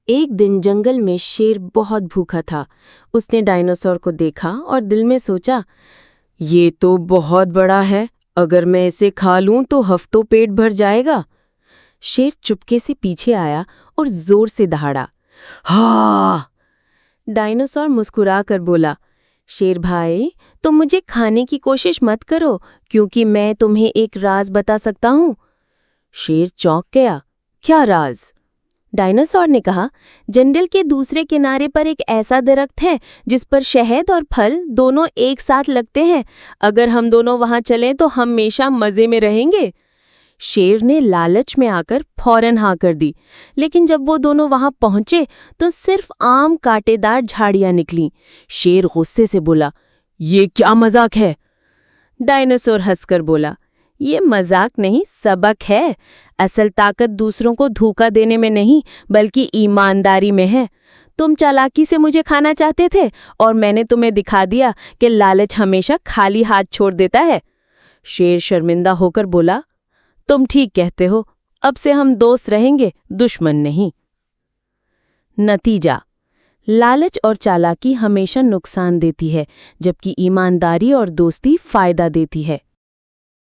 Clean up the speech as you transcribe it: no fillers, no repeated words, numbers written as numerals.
एक दिन जंगल में शेर बहुत भूखा था। उसने डायनासोर को देखा और दिल में सोचा, ये तो बहुत बड़ा है, अगर मैं इसे खा लूं तो हफ्तों पेट भर जाएगा। शेर चुपके से पीछे आया और जोर से दहाड़ा। हा! डायनासोर मुस्कुरा कर बोला, शेर भाई, तुम मुझे खाने की कोशिश मत करो, क्योंकि मैं तुम्हें एक राज बता सकता हूँ। शेर चौंक गया। क्या राज? डायनासोर ने कहा, जंगल के दूसरे किनारे पर एक ऐसा दरख्त है जिस पर शहद और फल दोनों एक साथ लगते हैं। अगर हम दोनों वहां चलें तो हमेशा मजे में रहेंगे। शेर ने लालच में आकर फौरन हाँ कर दी, लेकिन जब वो दोनों वहां पहुंचे तो सिर्फ आम कांटेदार झाड़ियां निकलीं। शेर गुस्से से बोला, ये क्या मजाक है? डायनासोर हंसकर बोला, ये मजाक नहीं, सबक है। असल ताकत दूसरों को धोखा देने में नहीं, बल्कि ईमानदारी में है। तुम चालाकी से मुझे खाना चाहते थे और मैंने तुम्हें दिखा दिया कि लालच हमेशा खाली हाथ छोड़ देता है। शेर शर्मिंदा होकर बोला, तुम ठीक कहते हो, अब से हम दोस्त रहेंगे, दुश्मन नहीं। नतीजा, लालच और चालाकी हमेशा नुकसान देती है, जबकि ईमानदारी और दोस्ती फायदा देती है।